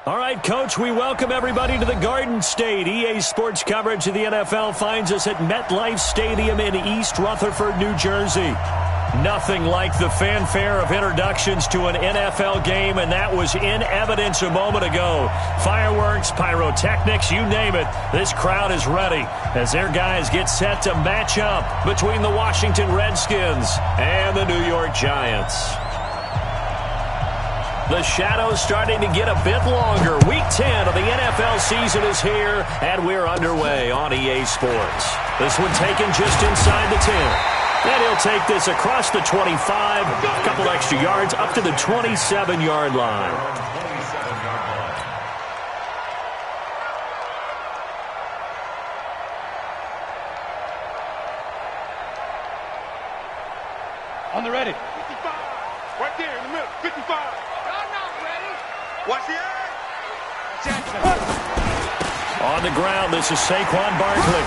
All right, Coach, we welcome everybody to the Garden State. EA Sports coverage of the NFL finds us at MetLife Stadium in East Rutherford, New Jersey. Nothing like the fanfare of introductions to an NFL game, and that was in evidence a moment ago. Fireworks, pyrotechnics, you name it. This crowd is ready as their guys get set to match up between the Washington Redskins and the New York Giants. The shadow's starting to get a bit longer. Week 10 of the NFL season is here, and we're underway on EA Sports. This one taken just inside the 10. And he'll take this across the 25, a couple extra yards, up to the 27-yard line. On the ready. 55. Right there in the middle. 55. Watch the eye. On the ground, this is Saquon Barkley.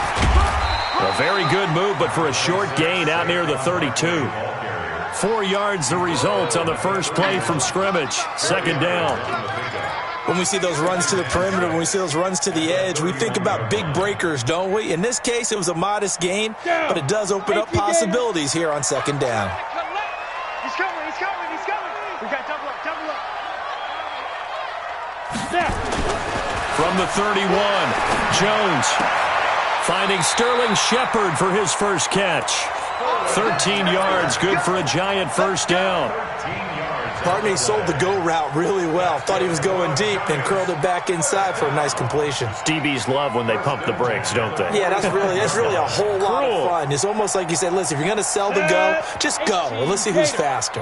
A very good move, but for a short gain out near the 32. 4 yards the result on the first play from scrimmage. Second down. When we see those runs to the perimeter, when we see those runs to the edge, we think about big breakers, don't we? In this case, it was a modest gain, but it does open up possibilities here on second down. He's coming, he's coming, he's coming. We got double up, double up. From the 31, Jones finding Sterling Shepard for his first catch. 13 yards, good for a Giant first down. Partner, he sold the go route really well. Thought he was going deep, then curled it back inside for a nice completion. DBs love when they pump the brakes, don't they? Yeah, that's really a whole lot of fun. It's almost like you said, listen, if you're going to sell the go, just go. Well, let's see who's faster.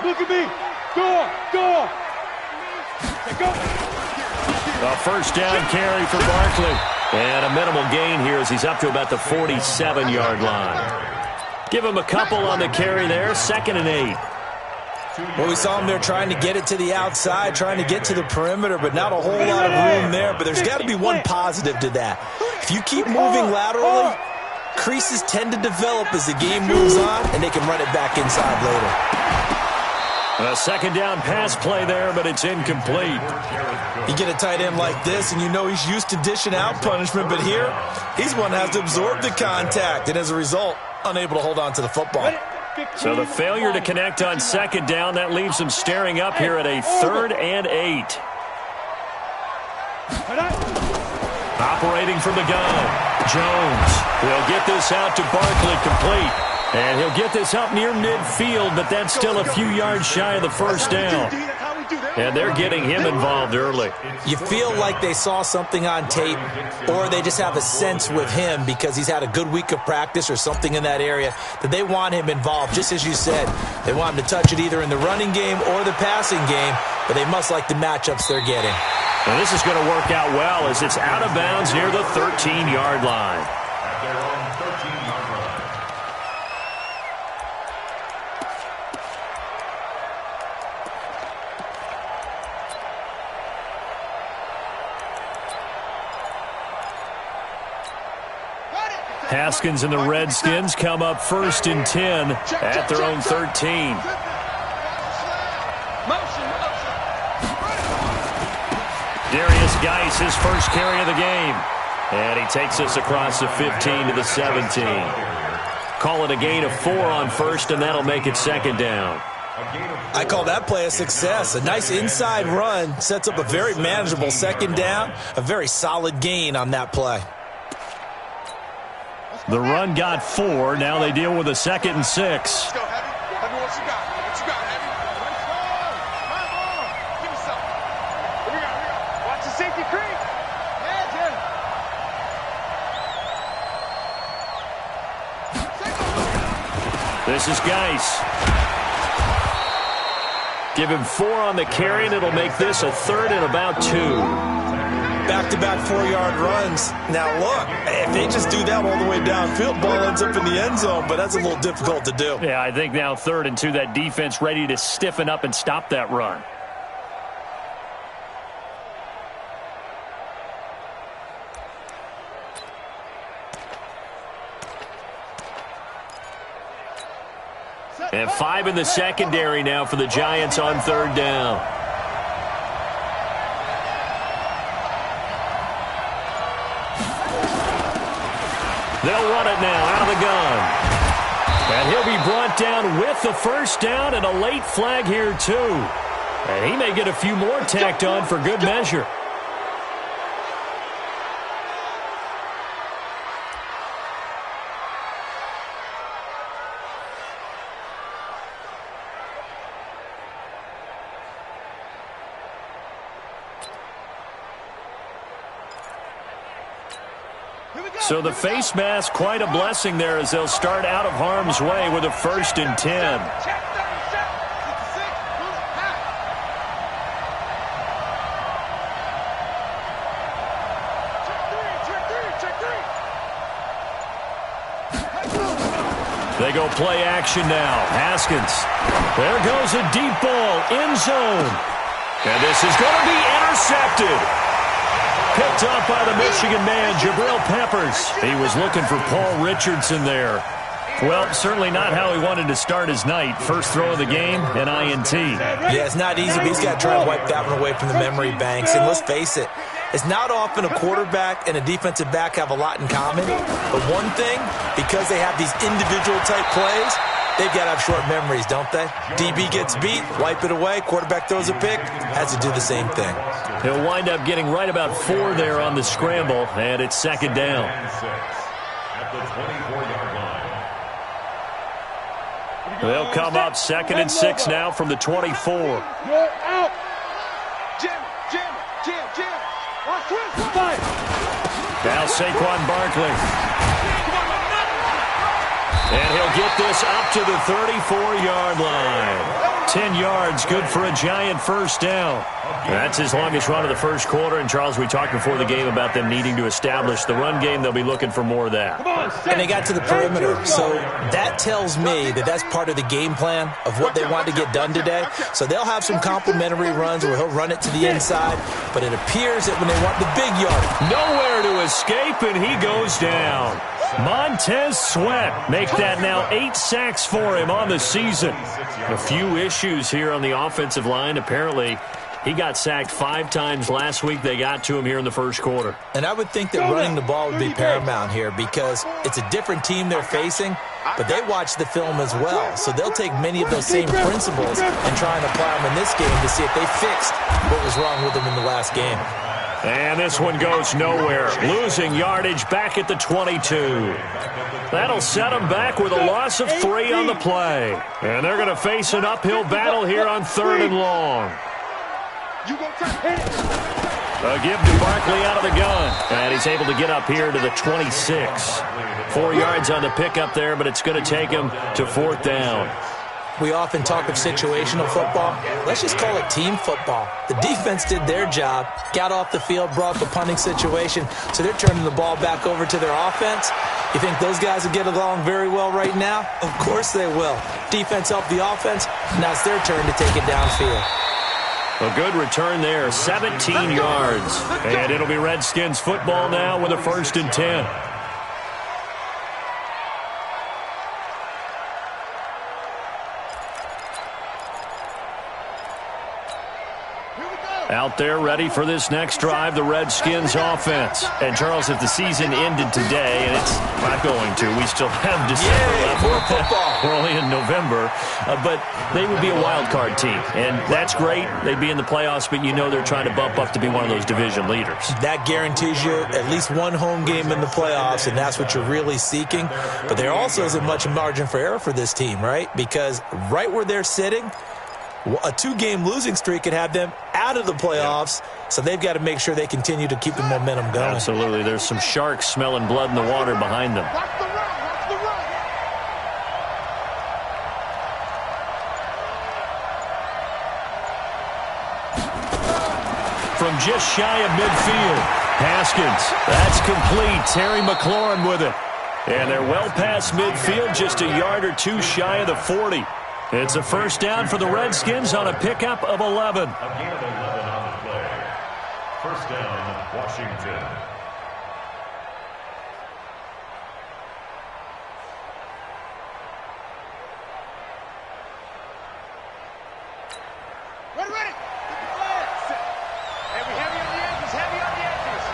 Look at me. Go, go. Go. A first down carry for Barkley. And a minimal gain here as he's up to about the 47-yard line. Give him a couple on the carry there. 2nd and 8. Well, we saw him there trying to get it to the outside, trying to get to the perimeter, but not a whole lot of room there. But there's got to be one positive to that. If you keep moving laterally, creases tend to develop as the game moves on, and they can run it back inside later. A second down pass play there, but it's incomplete. You get a tight end like this, and you know he's used to dishing out punishment, but here, he's one that has to absorb the contact, and as a result, unable to hold on to the football. So the failure to connect on second down, that leaves them staring up here at a 3rd and 8. Operating from the gun, Jones will get this out to Barkley, complete. And he'll get this up near midfield, but that's still a few yards shy of the first down. And they're getting him involved early. You feel like they saw something on tape, or they just have a sense with him because he's had a good week of practice or something in that area that they want him involved. Just as you said, they want him to touch it either in the running game or the passing game, but they must like the matchups they're getting. And this is going to work out well as it's out of bounds near the 13-yard line. Haskins and the Redskins come up 1st and 10 at their own 13. Darius Geis, his first carry of the game. And he takes us across the 15 to the 17. Call it a gain of 4 on first, and that'll make it second down. I call that play a success. A nice inside run sets up a very manageable second down, a very solid gain on that play. The run got 4. Now they deal with a 2nd and 6. Let's go, Heavy. Heavy, what you got? What you got, Heavy? Give me something. Here we go. Watch the safety creep. This is Geis. Give him 4 on the carry, and it'll make this a 3rd and about 2. Back-to-back 4-yard runs. Now, look, if they just do that all the way downfield, ball ends up in the end zone, but that's a little difficult to do. Yeah, I think now 3rd and 2, that defense ready to stiffen up and stop that run. And 5 in the secondary now for the Giants on 3rd down. They'll run it now out of the gun. And he'll be brought down with the first down and a late flag here, too. And he may get a few more tacked on for good measure. So the face mask, quite a blessing there as they'll start out of harm's way with a 1st and 10. They go play action now. Haskins. There goes a deep ball. End zone. And this is going to be intercepted. Picked up by the Michigan man, Jabril Peppers. He was looking for Paul Richardson there. Well, certainly not how he wanted to start his night. First throw of the game, an INT. Yeah, it's not easy, but he's got to try and wipe that one away from the memory banks. And let's face it, it's not often a quarterback and a defensive back have a lot in common. But one thing, because they have these individual type plays, they've got to have short memories, don't they? DB gets beat, wipe it away, quarterback throws a pick, has to do the same thing. He'll wind up getting right about 4 there on the scramble, and it's 2nd down. At the 24-yard line. They'll come up 2nd and 6 now from the 24. You're out. Jim. Watch this. Now Saquon Barkley. And he'll get this up to the 34-yard line. 10 yards, good for a giant first down. That's his longest run of the first quarter. And, Charles, we talked before the game about them needing to establish the run game. They'll be looking for more of that. And they got to the perimeter. So that tells me that that's part of the game plan of what they want to get done today. So they'll have some complimentary runs where he'll run it to the inside. But it appears that when they want the big yard, nowhere to escape, and he goes down. Montez Sweat make that now 8 sacks for him on the season. A few issues here on the offensive line. Apparently, he got sacked 5 times last week. They got to him here in the first quarter. And I would think that running the ball would be paramount here because it's a different team they're facing, but they watch the film as well. So they'll take many of those same principles and try and apply them in this game to see if they fixed what was wrong with them in the last game. And this one goes nowhere. Losing yardage back at the 22. That'll set them back with a loss of 3 on the play. And they're going to face an uphill battle here on 3rd and long. A give to Barkley out of the gun. And he's able to get up here to the 26. 4 yards on the pickup there, but it's going to take him to 4th down. We often talk of situational football. Let's just call it team football. The defense did their job, got off the field, brought the punting situation, so they're turning the ball back over to their offense. You think those guys will get along very well right now? Of course they will. Defense helped the offense. Now it's their turn to take it downfield. A good return there, 17 yards. And it'll be Redskins football now with a 1st and 10. Out there ready for this next drive, the Redskins offense. And, Charles, if the season ended today, and it's not going to, we still have December left. More football. We're only in November. But they would be a wild card team. And that's great. They'd be in the playoffs, but you know they're trying to bump up to be one of those division leaders. That guarantees you at least one home game in the playoffs, and that's what you're really seeking. But there also isn't much margin for error for this team, right? Because right where they're sitting, a 2-game losing streak could have them out of the playoffs, so they've got to make sure they continue to keep the momentum going. Absolutely. There's some sharks smelling blood in the water behind them. From just shy of midfield, Haskins. That's complete. Terry McLaurin with it. And they're well past midfield, just a yard or 2 shy of the 40. It's a 1st down for the Redskins on a pickup of 11. A gain of 11 on the play. 1st down, Washington. Ready. Heavy on the edges, heavy on the edges.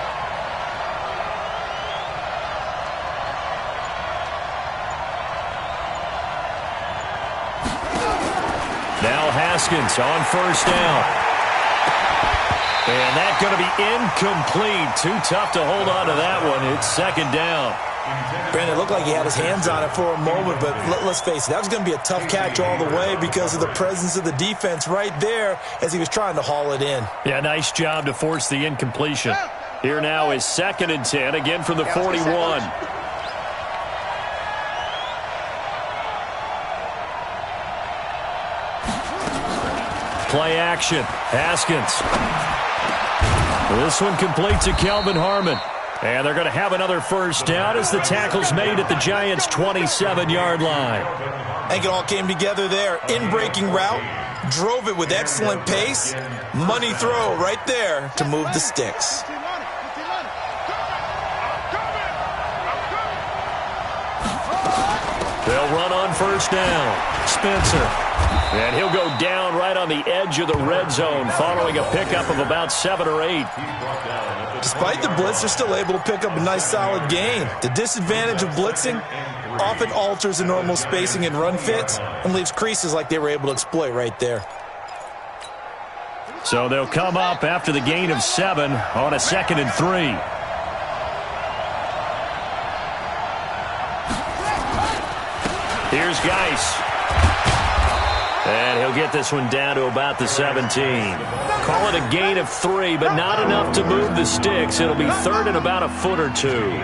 Haskins on first down. And that's going to be incomplete. Too tough to hold on to that one. It's second down. Brandon, it looked like he had his hands on it for a moment, but let's face it, that was going to be a tough catch all the way because of the presence of the defense right there as he was trying to haul it in. Yeah, nice job to force the incompletion. Here now is 2nd and 10, again from the 41. Play action. Haskins. This one completes to Kelvin Harmon. And they're going to have another first down as the tackle's made at the Giants' 27-yard line. I think it all came together there. In-breaking route, drove it with excellent pace. Money throw right there to move the sticks. They'll run on first down. Spencer. And he'll go down right on the edge of the red zone following a pickup of about 7 or 8. Despite the blitz, they're still able to pick up a nice solid gain. The disadvantage of blitzing often alters the normal spacing and run fits and leaves creases like they were able to exploit right there. So they'll come up after the gain of 7 on a 2nd and 3. Here's Geis. And he'll get this one down to about the 17. Call it a gain of 3, but not enough to move the sticks. It'll be 3rd and about a foot or 2.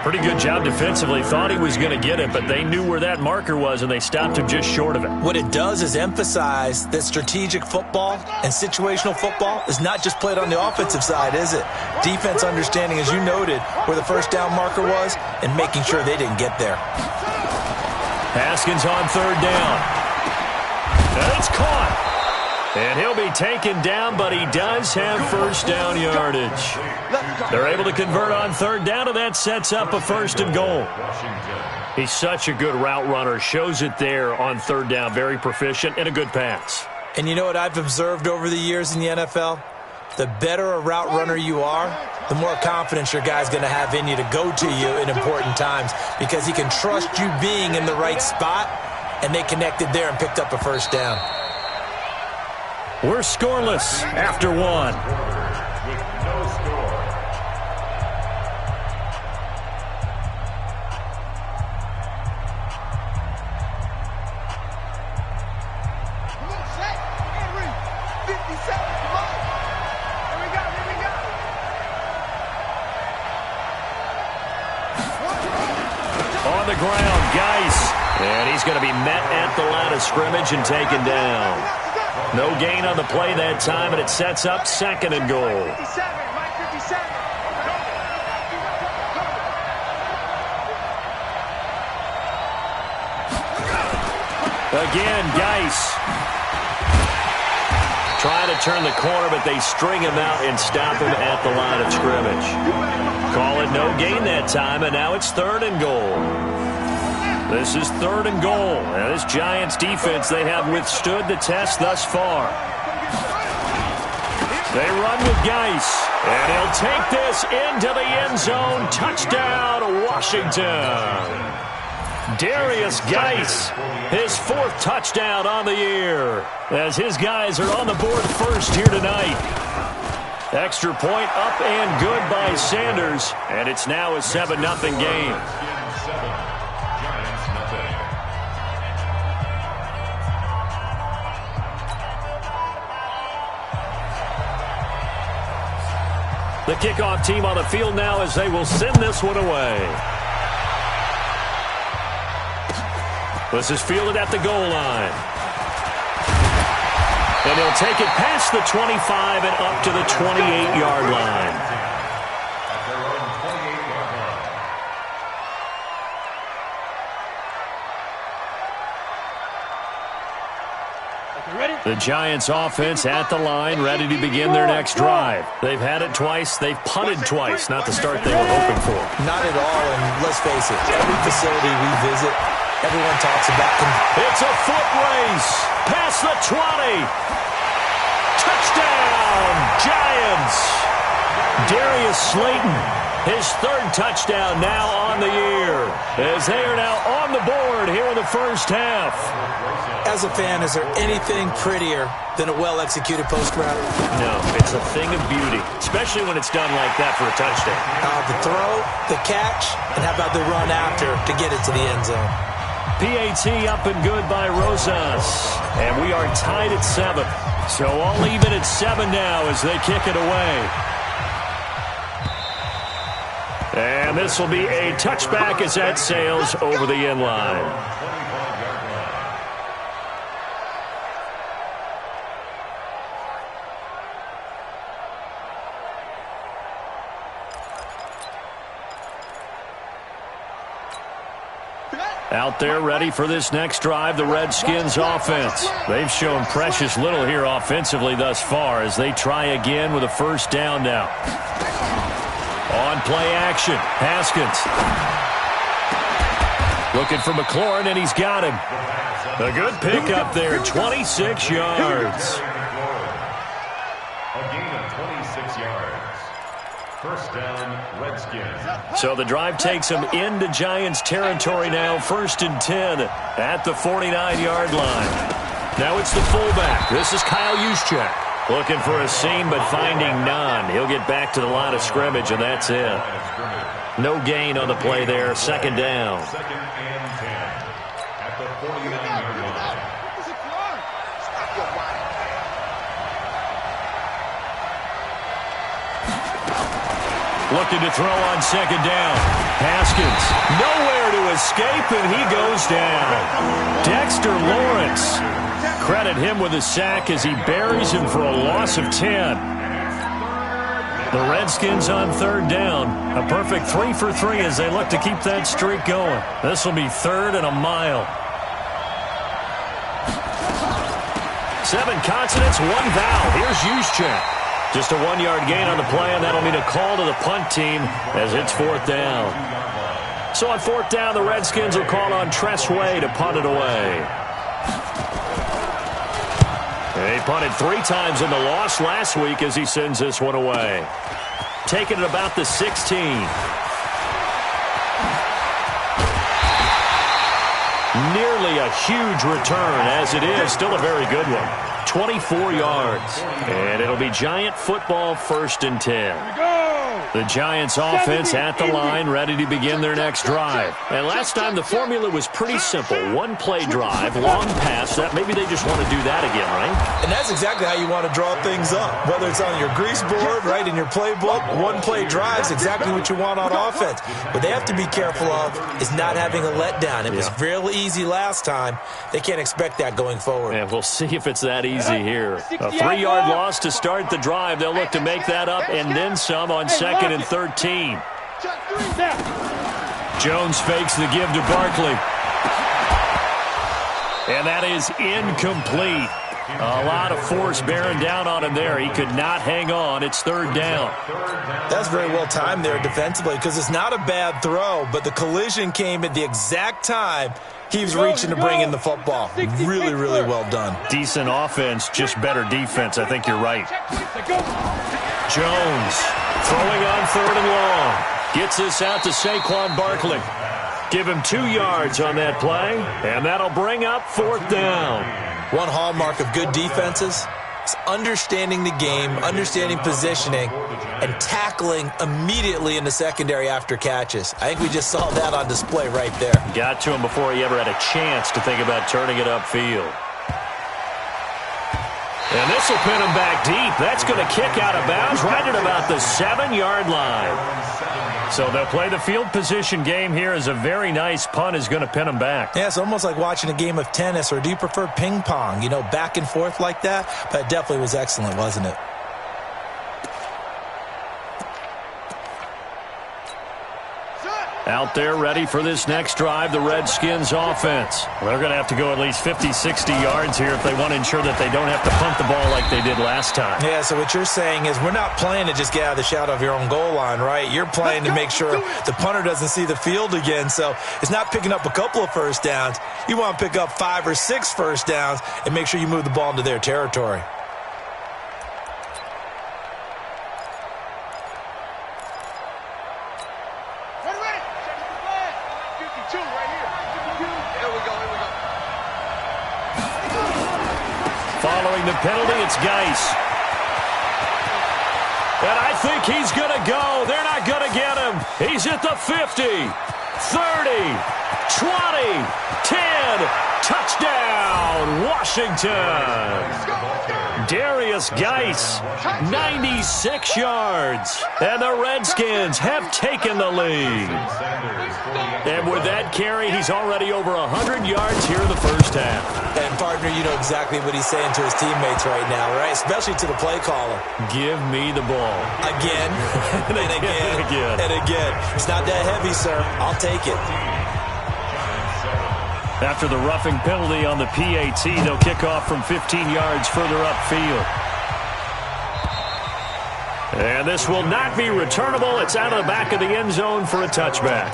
Pretty good job defensively. Thought he was going to get it, but they knew where that marker was, and they stopped him just short of it. What it does is emphasize that strategic football and situational football is not just played on the offensive side, is it? Defense understanding, as you noted, where the first down marker was and making sure they didn't get there. Haskins on 3rd down. And it's caught. And he'll be taken down, but he does have first down yardage. They're able to convert on 3rd down, and that sets up a 1st and goal. He's such a good route runner. Shows it there on 3rd down. Very proficient and a good pass. And you know what I've observed over the years in the NFL? The better a route runner you are, the more confidence your guy's going to have in you to go to you in important times because he can trust you being in the right spot. And they connected there and picked up a first down. We're scoreless after 1. With no score. Come on, Shaq. Henry. 57. Come on. Here we go. On the ground, Geis. And he's going to be met at the line of scrimmage and taken down. No gain on the play that time, and it sets up 2nd and goal. Again, Geis. Trying to turn the corner, but they string him out and stop him at the line of scrimmage. Call it no gain that time, and now it's 3rd and goal. This is 3rd and goal. Now, this Giants defense, they have withstood the test thus far. They run with Geis, and he'll take this into the end zone. Touchdown, Washington. Darius Geis, his 4th touchdown on the year, as his guys are on the board first here tonight. Extra point up and good by Sanders, and it's now a 7-0 game. The kickoff team on the field now as they will send this one away. This is fielded at the goal line. And he'll take it past the 25 and up to the 28-yard line. The Giants offense at the line, ready to begin their next drive. They've had it twice. They've punted twice. Not the start they were hoping for. Not at all, and let's face it, every facility we visit, everyone talks about them. It's a foot race. Past the 20. Touchdown, Giants. Darius Slayton His third touchdown now on the year, as they are now on the board here in the first half. As a fan, is there anything prettier than a well-executed post route? No, it's a thing of beauty, especially when it's done like that for a touchdown. The throw, the catch, and how about the run after to get it to the end zone? PAT up and good by Rosas. And we are tied at 7. So all even at 7 now as they kick it away. And this will be a touchback as that sails over the end line. Out there ready for this next drive, the Redskins offense. They've shown precious little here offensively thus far as they try again with a first down now. On play action, Haskins. Looking for McLaurin, and he's got him. A good pickup there, 26 yards. A gain of 26 yards. First down, Redskins. So the drive takes them into Giants territory now, 1st and 10 at the 49-yard line. Now it's the fullback. This is Kyle Juszczyk. Looking for a seam, but finding none. He'll get back to the line of scrimmage, and that's it. No gain on the play there. Second down. Second and 10 at the 49-yard line. Looking to throw on second down. Haskins, nowhere to escape, and he goes down. Dexter Lawrence. Credit him with a sack as he buries him for a loss of 10. The Redskins on third down. A perfect 3 for 3 as they look to keep that streak going. This will be 3rd and a mile. 7 consonants, 1 vowel. Here's Juszczyk. Just a 1-yard gain on the play, and that'll mean a call to the punt team as it's 4th down. So on 4th down, the Redskins will call on Tressway to punt it away. He punted 3 times in the loss last week as he sends this one away. Taking it about the 16. Nearly a huge return, as it is. Still a very good one. 24 yards. And it'll be Giant football, 1st and 10. The Giants offense at the line, ready to begin their next drive. And last time the formula was pretty simple. 1-play drive, long pass. That maybe they just want to do that again, right? And that's exactly how you want to draw things up. Whether it's on your grease board, right, in your playbook, 1-play drive is exactly what you want on offense. What they have to be careful of is not having a letdown. It was real easy last time. They can't expect that going forward. And we'll see if it's that easy here. A 3-yard loss to start the drive. They'll look to make that up and then some on 2nd and 13. Jones fakes the give to Barkley. And that is incomplete. A lot of force bearing down on him there. He could not hang on. It's 3rd down. That's very well timed there defensively because it's not a bad throw, but the collision came at the exact time he was reaching to bring in the football. Really, really well done. Decent offense, just better defense. I think you're right. Jones throwing on 3rd and long. Gets this out to Saquon Barkley. Give him 2 yards on that play, and that'll bring up 4th down. One hallmark of good defenses is understanding the game, understanding positioning, and tackling immediately in the secondary after catches. I think we just saw that on display right there. Got to him before he ever had a chance to think about turning it upfield. And this will pin him back deep. That's going to kick out of bounds right at about the 7-yard line. So they'll play the field position game here as a very nice punt is going to pin him back. Yeah, it's almost like watching a game of tennis, or do you prefer ping pong? You know, back and forth like that? But it definitely was excellent, wasn't it? Out there ready for this next drive, the Redskins offense. They're going to have to go at least 50, 60 yards here if they want to ensure that they don't have to punt the ball like they did last time. Yeah, so what you're saying is we're not playing to just get out of the shadow of your own goal line, right? You're playing to make sure the punter doesn't see the field again. So it's not picking up a couple of first downs. You want to pick up 5 or 6 first downs and make sure you move the ball into their territory. penalty. It's Geis. And I think he's going to go. They're not going to get him. He's at the 50, 30, 20, 10. Touchdown, Washington. Darius Geis, 96 yards. And the Redskins have taken the lead. And with that carry, he's already over 100 yards here in the first half. And, partner, you know exactly what he's saying to his teammates right now, right? Especially to the play caller. Give me the ball. Again, and again, and again. It's not that heavy, sir. I'll take it. After the roughing penalty on the PAT, they'll kick off from 15 yards further upfield. And this will not be returnable. It's out of the back of the end zone for a touchback.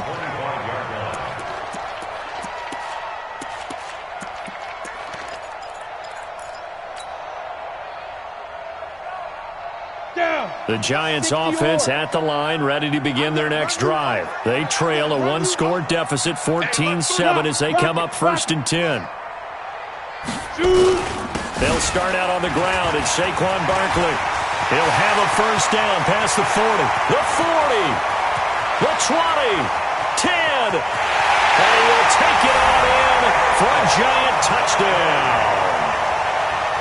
The Giants offense at the line, ready to begin their next drive. They trail a one-score deficit, 14-7, as they come up 1st and 10. They'll start out on the ground. It's Saquon Barkley. He'll have a first down past the 40, the 40, the 20, 10, and he will take it on in for a Giant touchdown.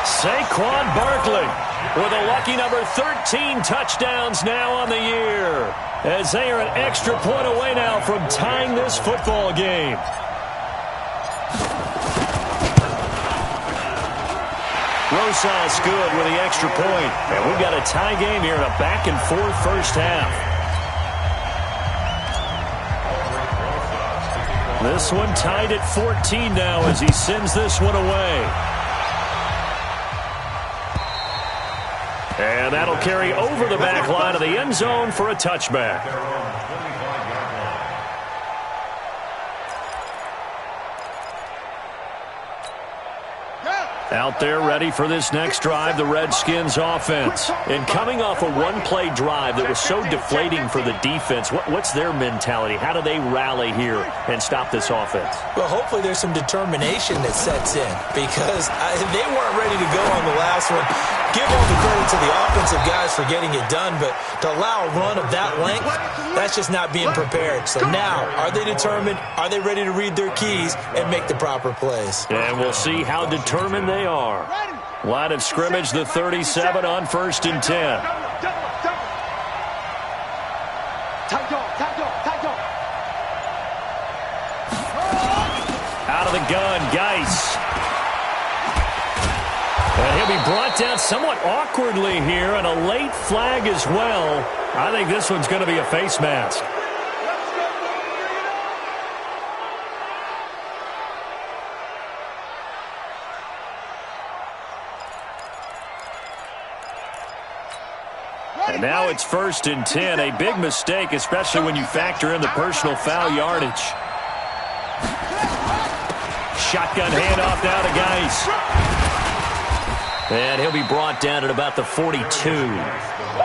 Saquon Barkley with a lucky number 13 touchdowns now on the year, as they are an extra point away now from tying this football game. Rosas good with the extra point. And we've got a tie game here in a back-and-forth first half. This one tied at 14 now as he sends this one away. And that'll carry over the back line of the end zone for a touchback. Out there ready for this next drive, the Redskins offense. And coming off a one-play drive that was so deflating for the defense, what's their mentality? How do they rally here and stop this offense? Well, hopefully there's some determination that sets in, because they weren't ready to go on the last one. Give all the credit to the offensive guys for getting it done, but to allow a run of that length, that's just not being prepared. So now, are they determined? Are they ready to read their keys and make the proper plays? And we'll see how determined they are. Line of scrimmage, the 37 on 1st and 10. Out of the gun, Geis. And he'll be brought down somewhat awkwardly here, and a late flag as well. I think this one's going to be a face mask. And now it's 1st and 10. A big mistake, especially when you factor in the personal foul yardage. Shotgun handoff now to Geis. And he'll be brought down at about the 42.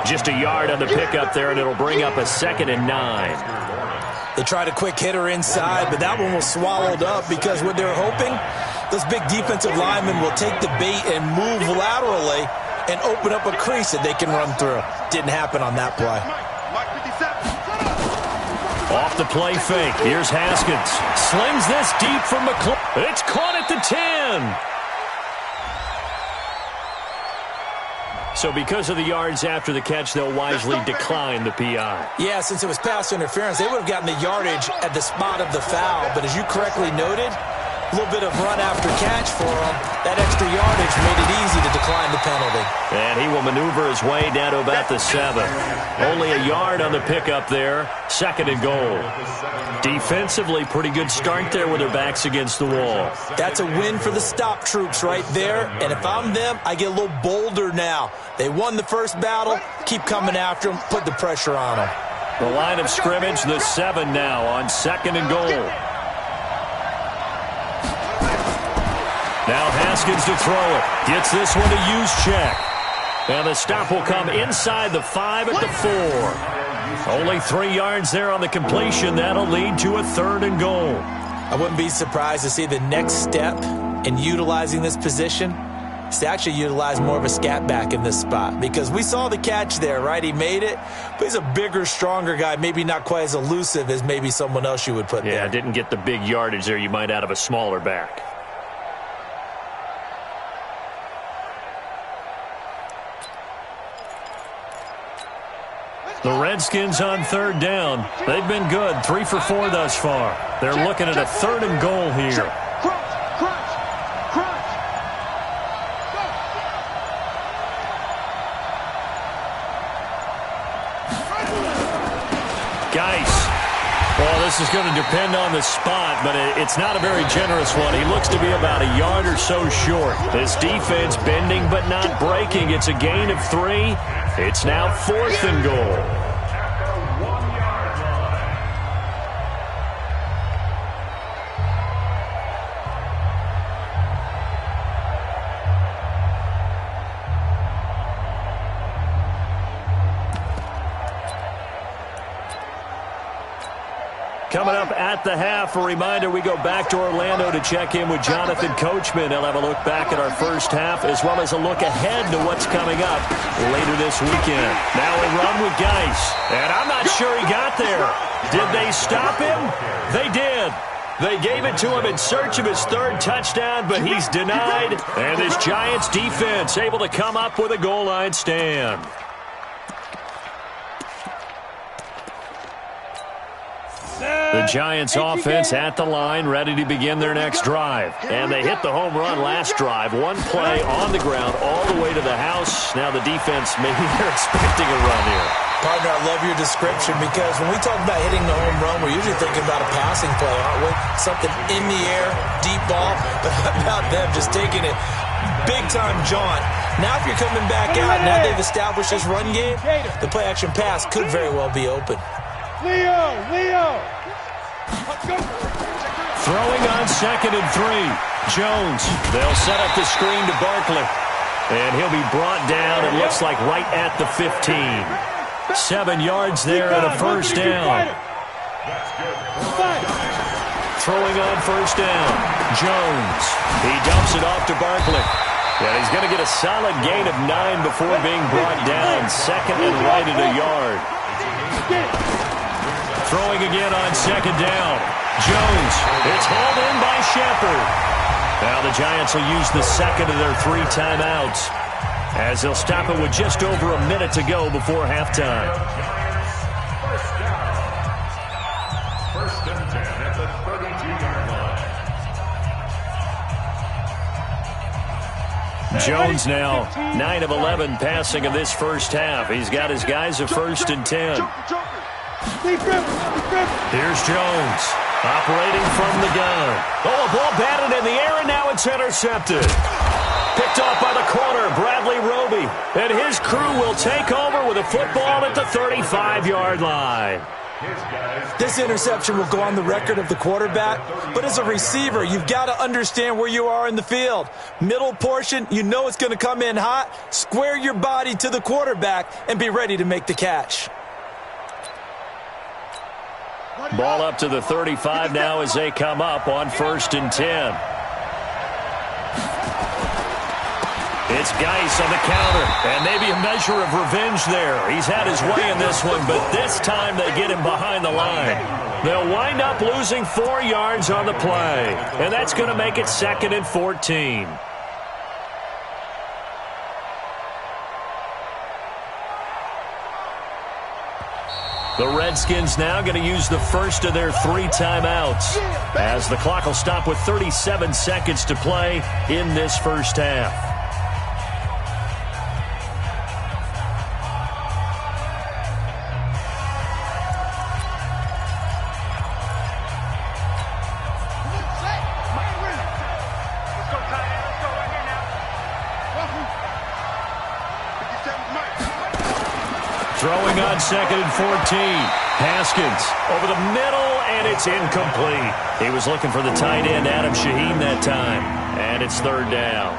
Just a yard on the pickup there, and it'll bring up a 2nd and 9. They tried a quick hitter inside, but that one was swallowed up because what they're hoping, those big defensive linemen will take the bait and move laterally and open up a crease that they can run through. Didn't happen on that play. Off the play fake. Here's Haskins. Slings this deep from McClure. It's caught at the 10. So because of the yards after the catch, they'll wisely decline the PI. Yeah, since it was pass interference, they would have gotten the yardage at the spot of the foul. But as you correctly noted, a little bit of run after catch for him. That extra yardage made it easy to decline the penalty. And he will maneuver his way down to about the 7. Only a yard on the pickup there. 2nd and goal. Defensively, pretty good start there with their backs against the wall. That's a win for the stop troops right there. And if I'm them, I get a little bolder now. They won the first battle. Keep coming after them. Put the pressure on them. The line of scrimmage, the 7 now on 2nd and goal. Now Haskins to throw it. Gets this one to Juszczyk. And the stop will come inside the 5 at the 4. Only 3 yards there on the completion. That'll lead to a 3rd and goal. I wouldn't be surprised to see the next step in utilizing this position is to actually utilize more of a scat back in this spot, because we saw the catch there, right? He made it, but he's a bigger, stronger guy, maybe not quite as elusive as maybe someone else you would put there. Yeah, didn't get the big yardage there you might out of a smaller back. The Redskins on third down. They've been good, 3 for 4 thus far. They're looking at a 3rd and goal here. Geis. Well, this is going to depend on the spot, but it's not a very generous one. He looks to be about a yard or so short. This defense bending but not breaking. It's a gain of 3. It's now 4th and goal. Coming up at the half, a reminder, we go back to Orlando to check in with Jonathan Coachman. He'll have a look back at our first half as well as a look ahead to what's coming up later this weekend. Now a run with Geis, and I'm not sure he got there. Did they stop him? They did. They gave it to him in search of his 3rd touchdown, but he's denied. And this Giants defense able to come up with a goal line stand. The Giants offense at the line, ready to begin their next drive. And they hit the home run last drive. One play on the ground all the way to the house. Now the defense, maybe they're expecting a run here. Partner, I love your description, because when we talk about hitting the home run, we're usually thinking about a passing play, aren't we? Something in the air, deep ball. But how about them just taking it big-time jaunt? Now if you're coming back out, now they've established this run game, the play-action pass could very well be open. Leo! Throwing on 2nd and 3. Jones. They'll set up the screen to Barkley. And he'll be brought down, it looks like, right at the 15. 7 yards there and a first down. Throwing on first down. Jones. He dumps it off to Barkley. And he's going to get a solid gain of 9 before being brought down. 2nd and right at a yard. Throwing again on 2nd down. Jones. It's hauled in by Shepard. Now the Giants will use the 2nd of their 3 timeouts, as they'll stop it with just over a minute to go before halftime. First and 10 at the 32-yard line. Jones now 9 of 11 passing in this first half. He's got his guys at 1st and 10. Here's Jones, operating from the gun. Oh, a ball batted in the air, and now it's intercepted. Picked off by the corner, Bradley Roby. And his crew will take over with a football at the 35-yard line. This interception will go on the record of the quarterback, but as a receiver, you've got to understand where you are in the field. Middle portion, you know it's going to come in hot. Square your body to the quarterback and be ready to make the catch. Ball up to the 35 now as they come up on 1st and 10. It's Geis on the counter, and maybe a measure of revenge there. He's had his way in this one, but this time they get him behind the line. They'll wind up losing 4 yards on the play, and that's going to make it 2nd and 14. The Redskins now going to use the first of their 3 timeouts, as the clock will stop with 37 seconds to play in this first half. Throwing on 2nd and 14. Haskins over the middle, and it's incomplete. He was looking for the tight end, Adam Shaheen, that time. And it's 3rd down.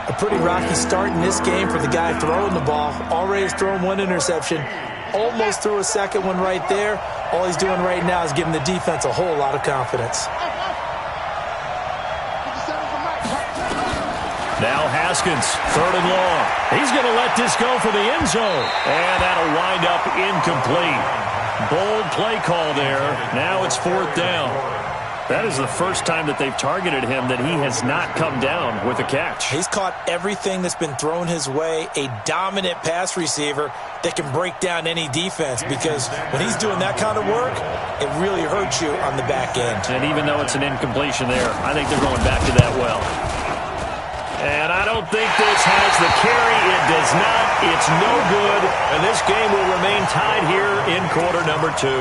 A pretty rocky start in this game for the guy throwing the ball. Already has thrown 1 interception. Almost threw a 2nd one right there. All he's doing right now is giving the defense a whole lot of confidence. Now Haskins, 3rd and long. He's going to let this go for the end zone. And that'll wind up incomplete. Bold play call there. Now it's 4th down. That is the first time that they've targeted him that he has not come down with a catch. He's caught everything that's been thrown his way. A dominant pass receiver that can break down any defense, because when he's doing that kind of work, it really hurts you on the back end. And even though it's an incompletion there, I think they're going back to that well. And I don't think this has the carry. It does not. It's no good. And this game will remain tied here in quarter number 2.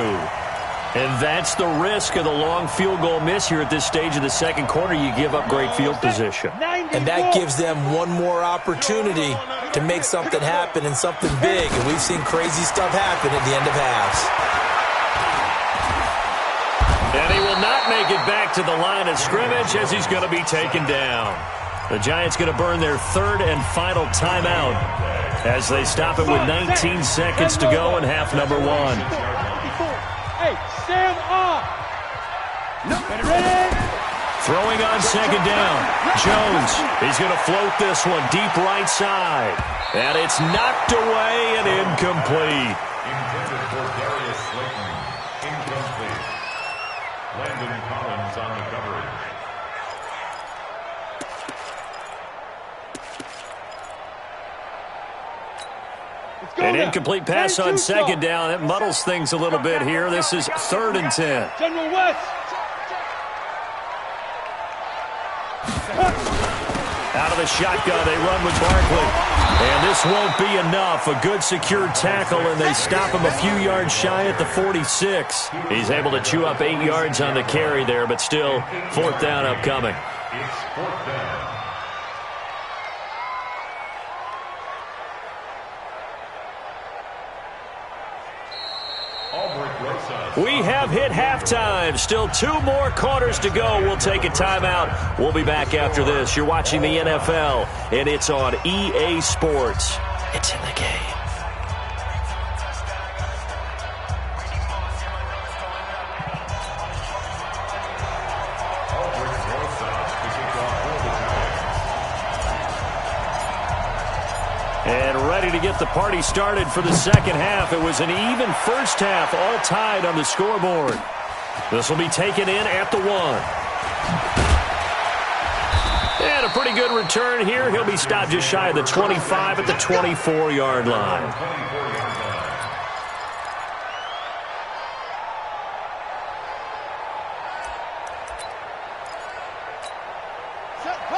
And that's the risk of the long field goal miss here at this stage of the second quarter. You give up great field position. And that gives them one more opportunity to make something happen and something big. And we've seen crazy stuff happen at the end of halves. And he will not make it back to the line of scrimmage as he's going to be taken down. The Giants going to burn their 3rd and final timeout as they stop it with 19 seconds to go in half number 1. Hey, stand up. Ready? Throwing on 2nd down. Jones, he's going to float this one deep right side. And it's knocked away and incomplete. Intended for Darius Slayton. Incomplete. Landon Collins on the coverage. An incomplete pass on 2nd down. It muddles things a little bit here. This is 3rd and 10. General West. Out of the shotgun, they run with Barkley. And this won't be enough. A good secured tackle, and they stop him a few yards shy at the 46. He's able to chew up 8 yards on the carry there, but still 4th down upcoming. It's 4th down. We have hit halftime. Still 2 more quarters to go. We'll take a timeout. We'll be back after this. You're watching the NFL, and it's on EA Sports. It's in the game. And ready to get the party started for the second half. It was an even first half, all tied on the scoreboard. This will be taken in at the 1. And a pretty good return here. He'll be stopped just shy of the 25 at the 24-yard line.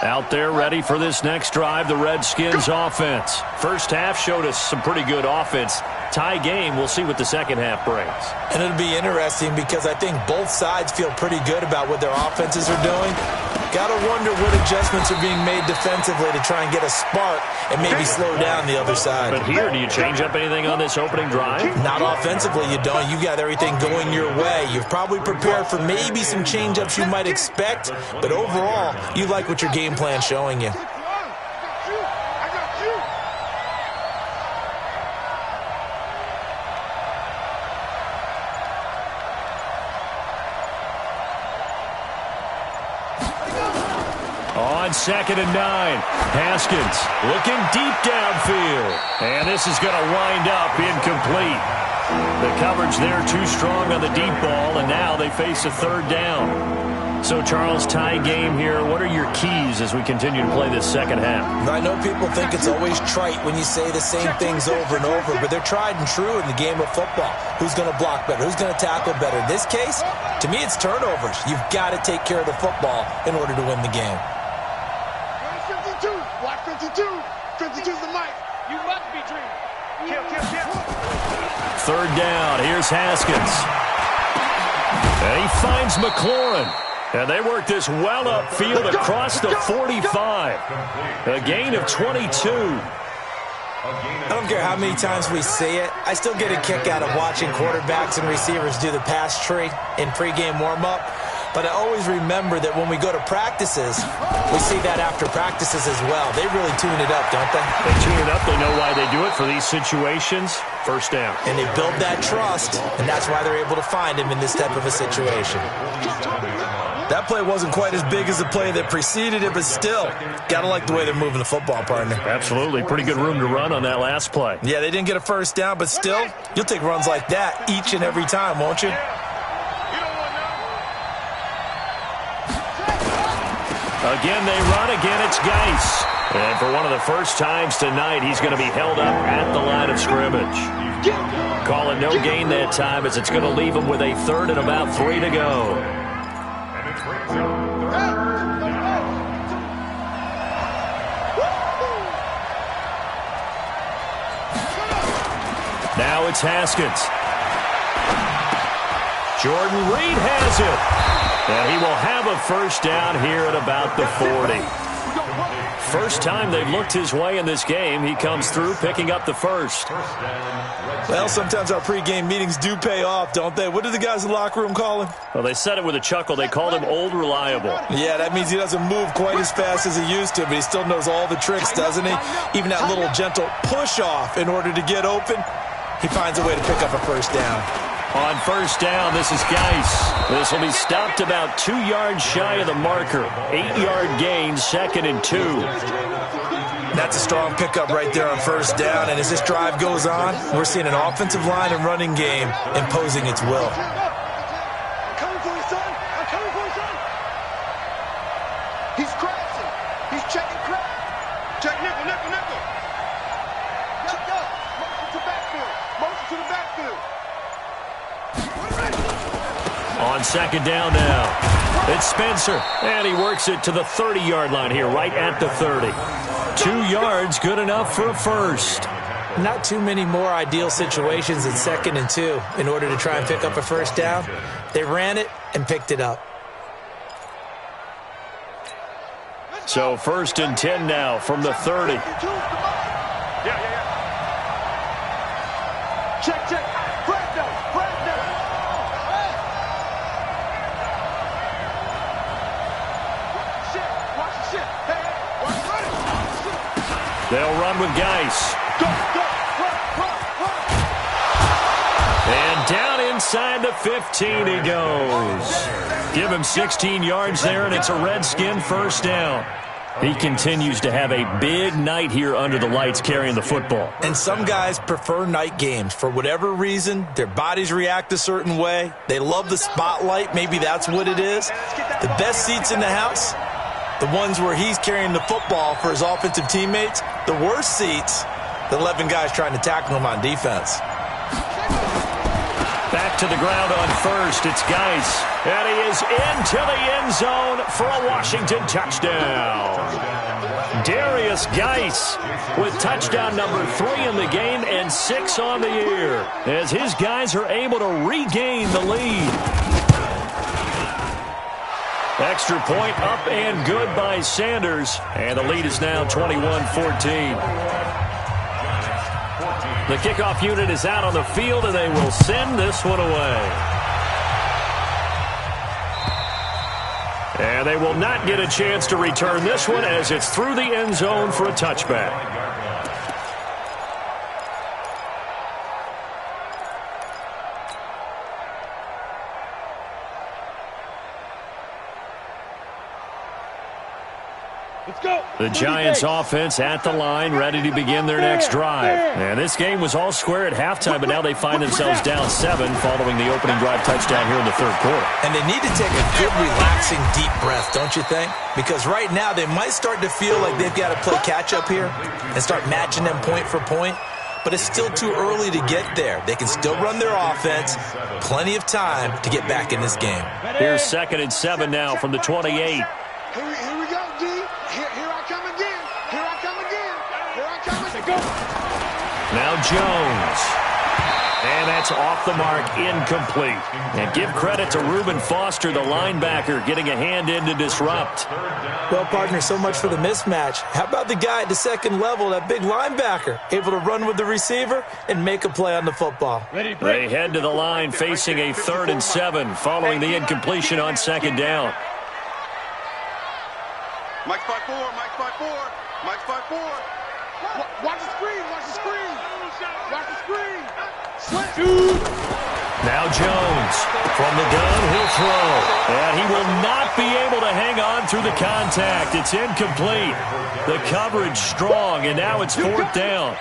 Out there ready for this next drive, the Redskins offense. First half showed us some pretty good offense. Tie game, we'll see what the second half brings. And it'll be interesting because I think both sides feel pretty good about what their offenses are doing. Got to wonder what adjustments are being made defensively to try and get a spark and maybe slow down the other side. But here, do you change up anything on this opening drive? Not offensively, you don't. You got everything going your way. You've probably prepared for maybe some change-ups you might expect, but overall, you like what your game plan's showing you. On 2nd and 9, Haskins looking deep downfield. And this is going to wind up incomplete. The coverage there too strong on the deep ball, and now they face a 3rd down. So, Charles, tie game here. What are your keys as we continue to play this second half? I know people think it's always trite when you say the same things over and over, but they're tried and true in the game of football. Who's going to block better? Who's going to tackle better? In this case, to me, it's turnovers. You've got to take care of the football in order to win the game. 52's the mic. You must be dreaming. Kill. 3rd down. Here's Haskins. And he finds McLaurin. And they work this well upfield across the 45. A gain of 22. I don't care how many times we see it. I still get a kick out of watching quarterbacks and receivers do the pass tree in pregame warm-up. But I always remember that when we go to practices, we see that after practices as well. They really tune it up, don't they? They tune it up. They know why they do it for these situations. First down. And they build that trust, and that's why they're able to find him in this type of a situation. That play wasn't quite as big as the play that preceded it, but still, got to like the way they're moving the football, partner. Absolutely. Pretty good room to run on that last play. Yeah, they didn't get a first down, but still, you'll take runs like that each and every time, won't you? Again, they run. Again, it's Geis. And for one of the first times tonight, he's going to be held up at the line of scrimmage. Call it no gain that time, as it's going to leave him with a third and about 3 to go. Now it's Haskins. Jordan Reed has it. And he will have a first down here at about the 40. First time they've looked his way in this game, he comes through picking up the first. Well, sometimes our pregame meetings do pay off, don't they? What did the guys in the locker room call him? Well, they said it with a chuckle. They called him Old Reliable. Yeah, that means he doesn't move quite as fast as he used to, but he still knows all the tricks, doesn't he? Even that little gentle push-off in order to get open, he finds a way to pick up a first down. On first down, this is Geis. This will be stopped about 2 yards shy of the marker. 8-yard gain, 2nd and 2. That's a strong pickup right there on first down, and as this drive goes on, we're seeing an offensive line and running game imposing its will. I'm coming for you, son. I'm coming for you, son. He's crashing. He's checking crack. Check nickel, nickel, nickel. Yo. Motion to backfield. Motion to the backfield. On second down now, it's Spencer, and he works it to the 30-yard line here, right at the 30. 2 yards, good enough for a first. Not too many more ideal situations in 2nd and 2 in order to try and pick up a first down. They ran it and picked it up. So 1st and 10 now from the 30. Yeah. Check. Flag down. Watch the shit. Hey, watch the running. They'll run with Geis. Go. Run. And down inside the 15 he goes. Give him 16 yards there, and it's a Redskin first down. He continues to have a big night here under the lights carrying the football. And some guys prefer night games. For whatever reason, their bodies react a certain way. They love the spotlight. Maybe that's what it is. The best seats in the house, the ones where he's carrying the football for his offensive teammates. The worst seats, the 11 guys trying to tackle him on defense. Back to the ground on first. It's Geis. And he is into the end zone for a Washington touchdown. Darius Geis with touchdown number 3 in the game and 6 on the year, as his guys are able to regain the lead. Extra point up and good by Sanders. And the lead is now 21-14. The kickoff unit is out on the field, and they will send this one away. And they will not get a chance to return this one, as it's through the end zone for a touchback. The Giants offense at the line, ready to begin their next drive. And this game was all square at halftime, but now they find themselves down 7 following the opening drive touchdown here in the third quarter. And they need to take a good, relaxing, deep breath, don't you think? Because right now they might start to feel like they've got to play catch-up here and start matching them point for point. But it's still too early to get there. They can still run their offense. Plenty of time to get back in this game. Here's 2nd and 7 now from the 28. Here we go, D. Here I come again. Here I come again. Here I come again. Go. Now Jones. And that's off the mark, incomplete. And give credit to Reuben Foster, the linebacker, getting a hand in to disrupt. Well, partner, so much for the mismatch. How about the guy at the second level, that big linebacker, able to run with the receiver and make a play on the football? They head to the line facing a 3rd and 7 following the incompletion on 2nd down. Mike's 5-4, Mike's 5-4, Mike's 5-4. Watch the screen. Watch the screen. Watch the screen. Now Now Jones from the gun, he'll throw. And he will not be able to hang on through the contact. It's incomplete. The coverage strong, and now it's fourth down.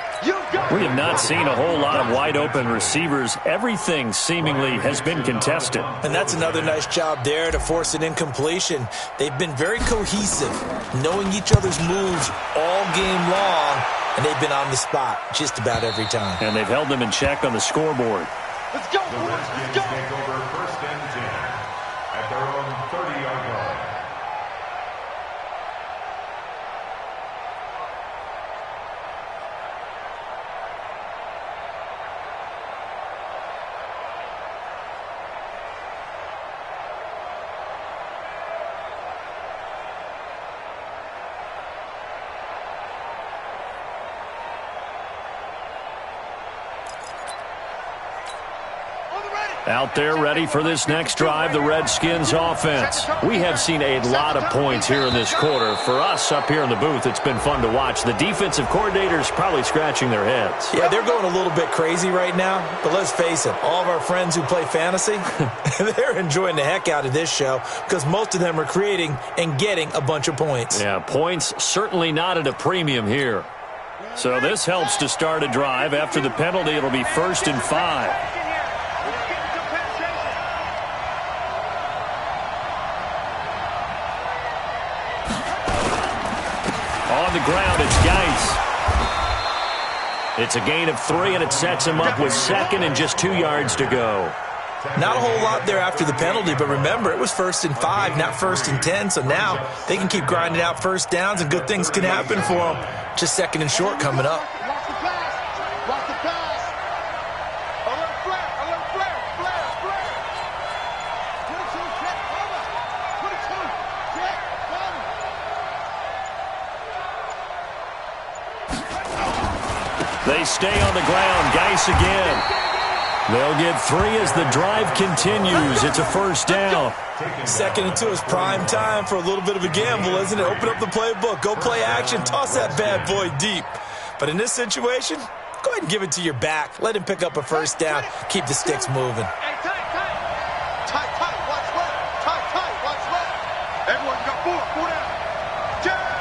We have not seen a whole lot of wide-open receivers. Everything seemingly has been contested. And that's another nice job there to force an incompletion. They've been very cohesive, knowing each other's moves all game long, and they've been on the spot just about every time. And they've held them in check on the scoreboard. Let's go, The boys. Redskins Let's go. take over first and 10 at their own 30-yard line. Out there ready for this next drive, the Redskins offense. We have seen a lot of points here in this quarter. For us up here in the booth, it's been fun to watch. The defensive coordinators probably scratching their heads. Yeah, they're going a little bit crazy right now, but let's face it, all of our friends who play fantasy, they're enjoying the heck out of this show because most of them are creating and getting a bunch of points. Yeah, points certainly not at a premium here. So this helps to start a drive. After the penalty, it'll be 1st and 5. On the ground, it's Geis. It's a gain of 3, and it sets him up with 2nd and just 2 yards to go. Not a whole lot there after the penalty, but remember, it was 1st and 5, not 1st and 10, so now they can keep grinding out first downs, and good things can happen for them. Just 2nd and short coming up. Watch the pass. Watch the pass. Alert flare. Alert flare. Flare. Flare. 22, check, cover. 22, check, cover. They stay on the ground. Geis again. They'll get 3 as the drive continues. It's a 1st down. 2nd and 2 is prime time for a little bit of a gamble, isn't it? Open up the playbook, go play action, toss that bad boy deep. But in this situation, go ahead and give it to your back. Let him pick up a 1st down. Keep the sticks moving. Hey, tight, tight. Tight, tight. Watch left. Tight, tight. Watch left. Everyone got 4. 4 down. Jab.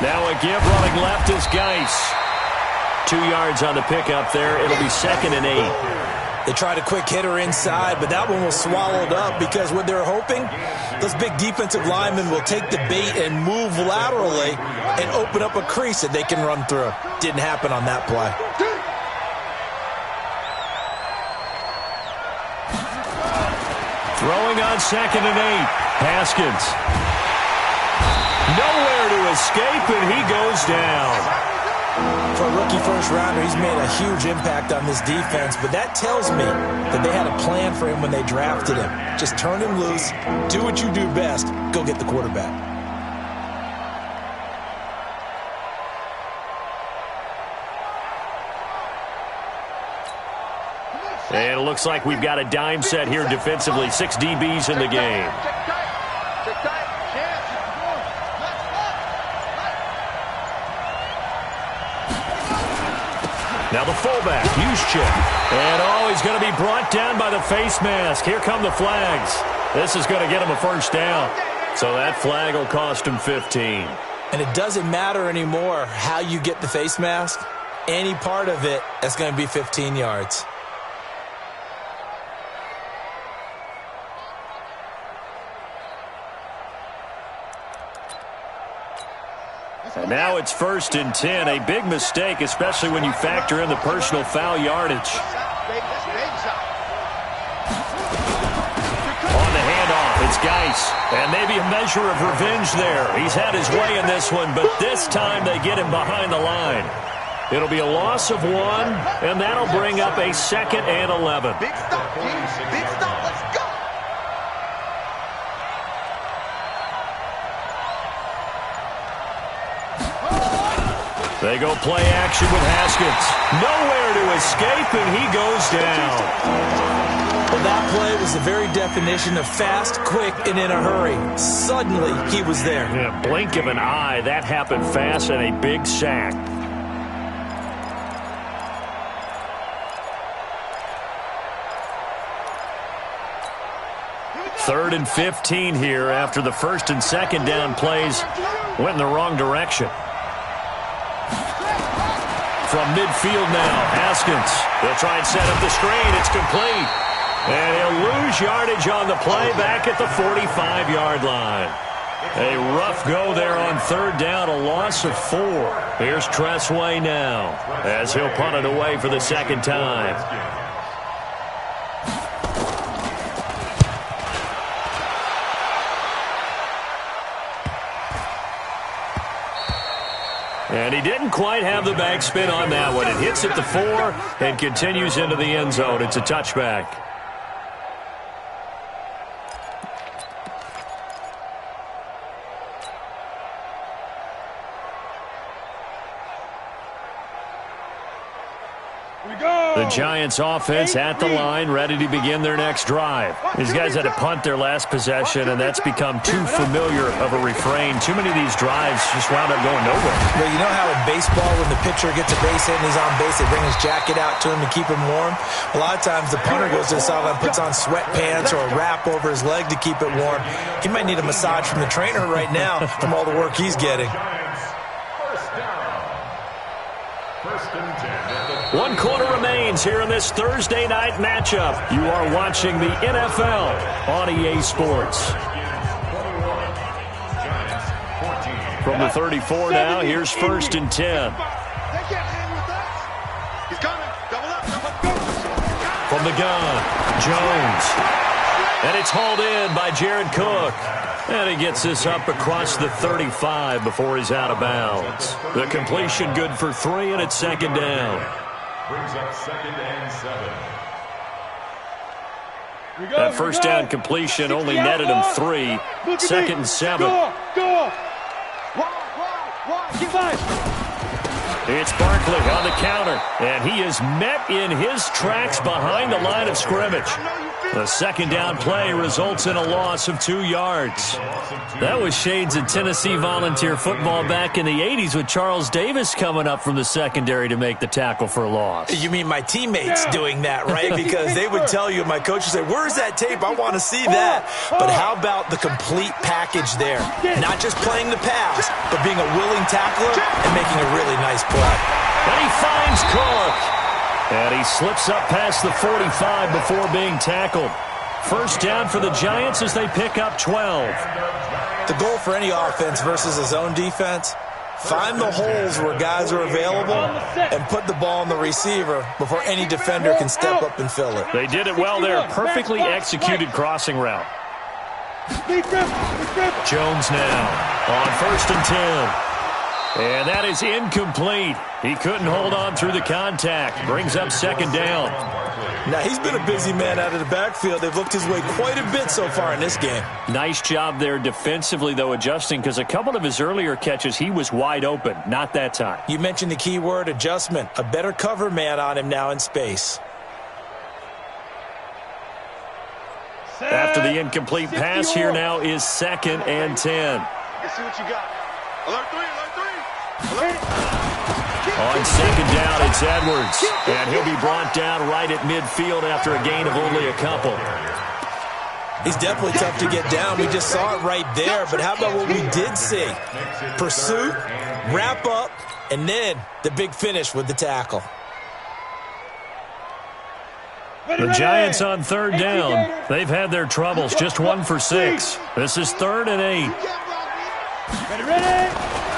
Now a give running left is Geis. 2 yards on the pickup there. It'll be 2nd and 8. They tried a quick hitter inside, but that one was swallowed up because what they're hoping, those big defensive linemen will take the bait and move laterally and open up a crease that they can run through. Didn't happen on that play. Throwing on 2nd and 8. Haskins. Nowhere to escape, and he goes down. For a rookie first-rounder, he's made a huge impact on this defense, but that tells me that they had a plan for him when they drafted him. Just turn him loose, do what you do best, go get the quarterback. And it looks like we've got a dime set here defensively. 6 DBs in the game. Check tight. Check tight. Chance. Now the fullback, Juszczyk. And he's going to be brought down by the face mask. Here come the flags. This is going to get him a 1st down. So that flag will cost him 15. And it doesn't matter anymore how you get the face mask. Any part of it is going to be 15 yards. And now it's 1st and 10. A big mistake, especially when you factor in the personal foul yardage. On the handoff, it's Geis. And maybe a measure of revenge there. He's had his way in this one, but this time they get him behind the line. It'll be a loss of 1, and that'll bring up a 2nd and 11. Big stop, big stop. Let's go. They go play action with Haskins. Nowhere to escape, and he goes down. Well, that play was the very definition of fast, quick, and in a hurry. Suddenly, he was there. In a blink of an eye, that happened fast, and a big sack. 3rd and 15 here after the 1st and 2nd down plays went in the wrong direction. From midfield now, Haskins. He'll try and set up the screen. It's complete. And he'll lose yardage on the play back at the 45-yard line. A rough go there on 3rd down, a loss of 4. Here's Tressway now as he'll punt it away for the 2nd time. And he didn't quite have the backspin on that one. It hits at the 4 and continues into the end zone. It's a touchback. The Giants offense at the line, ready to begin their next drive. These guys had to punt their last possession, and that's become too familiar of a refrain. Too many of these drives just wound up going nowhere. Well, you know how in baseball, when the pitcher gets a base hit and he's on base, they bring his jacket out to him to keep him warm? A lot of times the punter goes to the sideline, puts on sweatpants or a wrap over his leg to keep it warm. He might need a massage from the trainer right now from all the work he's getting. First and 10. 1 quarter remains here in this Thursday night matchup. You are watching the NFL on EA Sports. From the 34 now, here's 1st and 10. From the gun, Jones. And it's hauled in by Jared Cook. And he gets this up across the 35 before he's out of bounds. The completion good for 3, and it's 2nd down. Brings up 2nd and 7. That first down completion only netted him 3. 2nd and 7. It's Barkley on the counter, and he is met in his tracks behind the line of scrimmage. The 2nd down play results in a loss of 2 yards. That was shades of Tennessee volunteer football back in the 80s with Charles Davis coming up from the secondary to make the tackle for a loss. You mean my teammates doing that, right? Because they would tell you, my coach would say, where's that tape? I want to see that. But how about the complete package there? Not just playing the pass, but being a willing tackler and making a really nice play. And he finds Cook. And he slips up past the 45 before being tackled. First down for the Giants as they pick up 12. The goal for any offense versus a zone defense, find the holes where guys are available and put the ball on the receiver before any defender can step up and fill it. They did it well there. Perfectly executed crossing route. Jones now on 1st and 10. And that is incomplete. He couldn't hold on through the contact. Brings up 2nd down. Now, he's been a busy man out of the backfield. They've looked his way quite a bit so far in this game. Nice job there defensively, though, adjusting, because a couple of his earlier catches, he was wide open. Not that time. You mentioned the key word, adjustment. A better cover man on him now in space. After the incomplete pass, here now is 2nd and 10. Let's see what you got. Alert 3, alert 3. On 2nd down, it's Edwards. And he'll be brought down right at midfield after a gain of only a couple. He's definitely tough to get down. We just saw it right there. But how about what we did see? Pursuit, wrap up, and then the big finish with the tackle. The Giants on 3rd down. They've had their troubles. Just 1 for 6. This is 3rd and 8.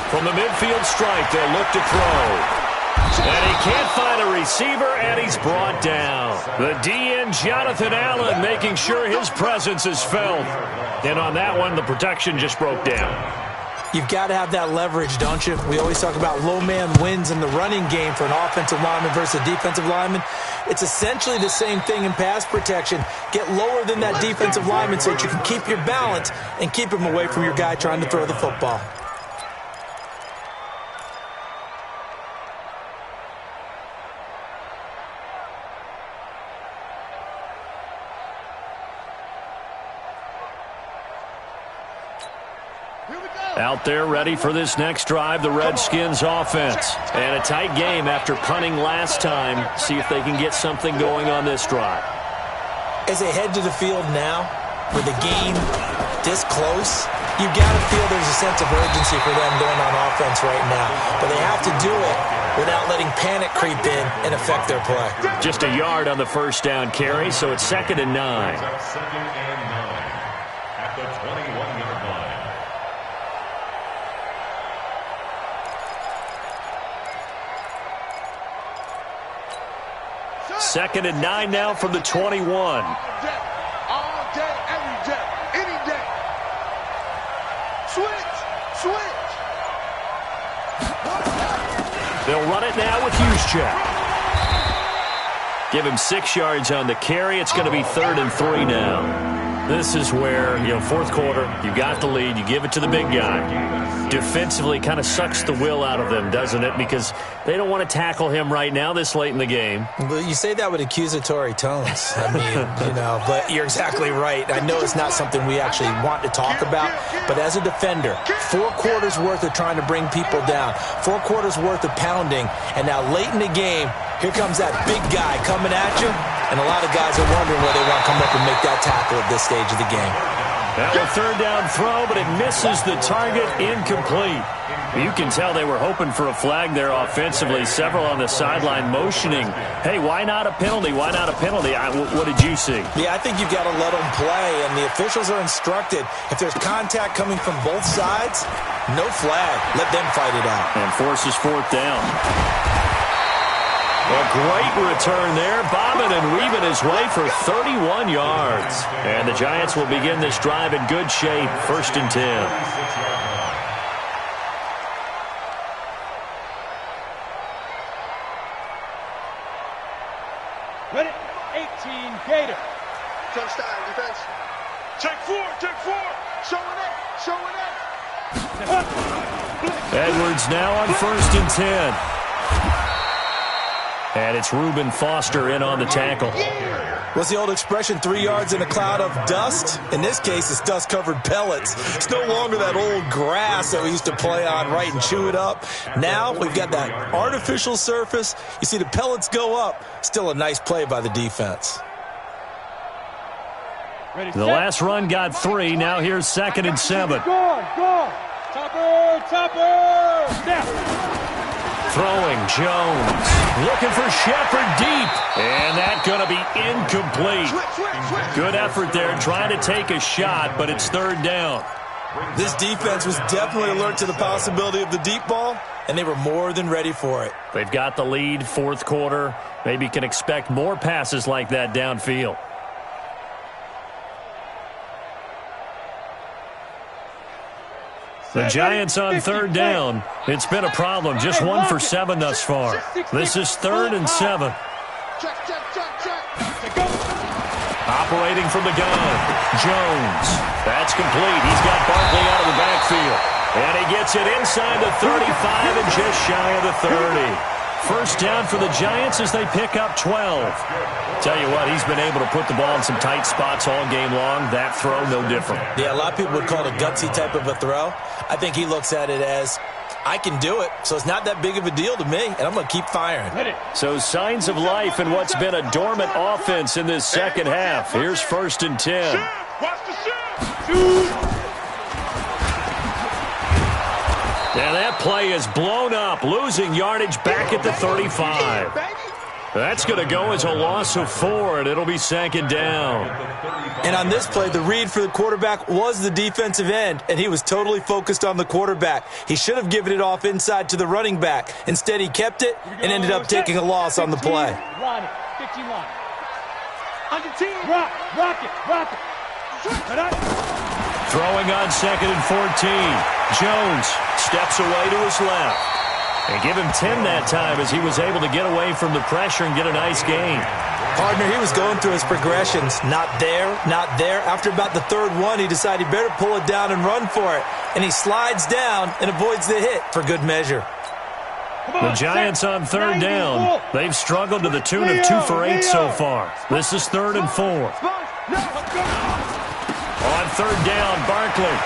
From the midfield stripe, they'll look to throw. And he can't find a receiver, and he's brought down. The DN, Jonathan Allen, making sure his presence is felt. And on that one, the protection just broke down. You've got to have that leverage, don't you? We always talk about low man wins in the running game for an offensive lineman versus a defensive lineman. It's essentially the same thing in pass protection. Get lower than that defensive lineman so that you can keep your balance and keep him away from your guy trying to throw the football. Out there ready for this next drive, the Redskins offense. And a tight game after punting last time. See if they can get something going on this drive. As they head to the field now, with a game this close, you got to feel there's a sense of urgency for them going on offense right now. But they have to do it without letting panic creep in and affect their play. Just a yard on the first down carry, so it's 2nd and 9. Second and 9 at the 21-yard line. Second and 9 now from the 21. All day, every day, any day. Switch. They'll run it now with Juszczyk. Give him 6 yards on the carry. It's going to be 3rd and 3 now. This is where, fourth quarter, you got the lead, you give it to the big guy. Defensively kind of sucks the will out of them, doesn't it? Because they don't want to tackle him right now this late in the game. But you say that with accusatory tones. I mean, but you're exactly right. I know it's not something we actually want to talk about, but as a defender, 4 quarters worth of trying to bring people down, 4 quarters worth of pounding, and now late in the game, here comes that big guy coming at you, and a lot of guys are wondering where they want to come up and make that tackle at this stage of the game. Now a 3rd down throw, but it misses the target, incomplete. You can tell they were hoping for a flag there offensively. Several on the sideline motioning, hey, why not a penalty? Why not a penalty? What did you see? Yeah, I think you've got to let them play, and the officials are instructed, if there's contact coming from both sides, no flag. Let them fight it out. And forces 4th down. A great return there, bobbing and weaving his way for 31 yards. And the Giants will begin this drive in good shape, 1st and 10. Ready? 18, Gator. Touchdown, defense. Take 4. Showing it. Edwards now on 1st and 10. And it's Reuben Foster in on the tackle. What's the old expression, 3 yards in a cloud of dust? In this case, it's dust-covered pellets. It's no longer that old grass that we used to play on, right, and chew it up. Now we've got that artificial surface. You see the pellets go up. Still a nice play by the defense. The last run got 3. Now here's 2nd and 7. Go. Topper. Snap. Throwing Jones. Looking for Shepard deep. And that's going to be incomplete. Good effort there trying to take a shot, but it's 3rd down. This defense was definitely alert to the possibility of the deep ball, and they were more than ready for it. They've got the lead, 4th quarter. Maybe can expect more passes like that downfield. The Giants on 3rd down. It's been a problem. Just 1 for 7 thus far. This is 3rd and 7. Check. Operating from the gun. Jones. That's complete. He's got Barkley out of the backfield. And he gets it inside the 35 and just shy of the 30. 1st down for the Giants as they pick up 12. Tell you what, he's been able to put the ball in some tight spots all game long. That throw, no different. Yeah, a lot of people would call it a gutsy type of a throw. I think he looks at it as, I can do it, so it's not that big of a deal to me, and I'm going to keep firing. So signs of life in what's been a dormant offense in this second half. Here's 1st and 10. Watch the shot. And that play is blown up, losing yardage back at the 35. That's going to go as a loss of 4, and it'll be 2nd down. And on this play, the read for the quarterback was the defensive end, and he was totally focused on the quarterback. He should have given it off inside to the running back. Instead, he kept it and ended up taking a loss on the play. Line it. 15 line. On your team. Rock it. Throwing on 2nd and 14. Jones steps away to his left. And give him 10 that time as he was able to get away from the pressure and get a nice gain. Partner, he was going through his progressions. Not there. After about the 3rd one, he decided he better pull it down and run for it. And he slides down and avoids the hit for good measure. The Giants on 3rd down. They've struggled to the tune of 2 for 8 so far. This is 3rd and 4. On 3rd down, Barkley.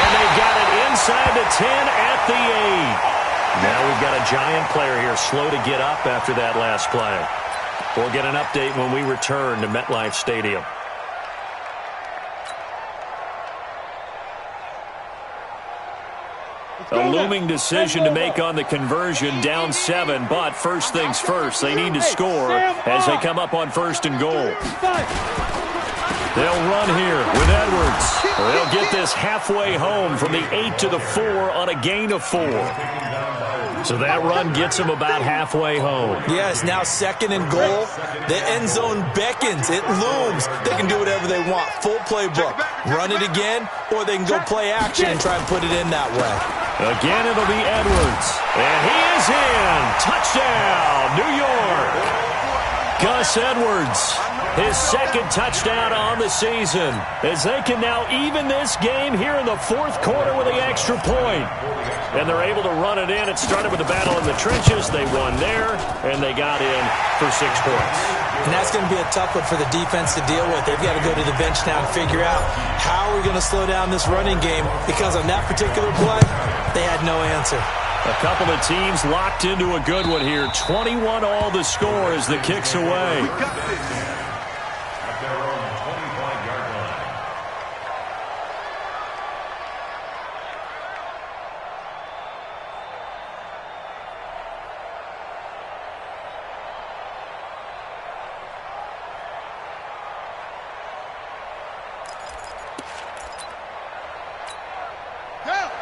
And they've got it inside the 10 at the 8. Now we've got a Giant player here slow to get up after that last play. We'll get an update when we return to MetLife Stadium. A looming decision to make on the conversion, down 7, but first things first, they need to score as they come up on 1st and goal. They'll run here with Edwards. They'll get this halfway home from the 8 to the 4 on a gain of 4. So that run gets them about halfway home. Yes, now 2nd and goal. The end zone beckons. It looms. They can do whatever they want. Full playbook. Run it again, or they can go play action and try and put it in that way. Again, it'll be Edwards. And he is in. Touchdown, New York. Gus Edwards, his 2nd touchdown on the season, as they can now even this game here in the 4th quarter with the extra point. And they're able to run it in. It started with a battle in the trenches. They won there, and they got in for 6 points. And that's going to be a tough one for the defense to deal with. They've got to go to the bench now and figure out how we're going to slow down this running game, because on that particular play, they had no answer. A couple of teams locked into a good one here. 21 all the score as the kick's away. At their own 25-yard line.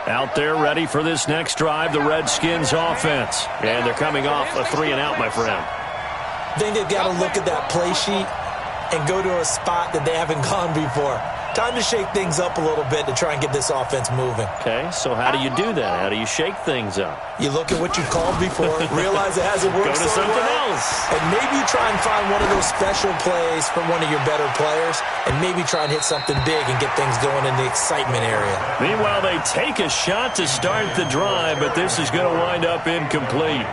Out there ready for this next drive, the Redskins offense. And they're coming off a 3-and-out, my friend. I think they've got to look at that play sheet and go to a spot that they haven't gone before. Time to shake things up a little bit to try and get this offense moving. Okay, so how do you do that? How do you shake things up? You look at what you've called before, realize it hasn't worked Go to so something well, else. and maybe you try and find one of those special plays from one of your better players, and maybe try and hit something big and get things going in the excitement area. Meanwhile, they take a shot to start the drive, but this is going to wind up incomplete.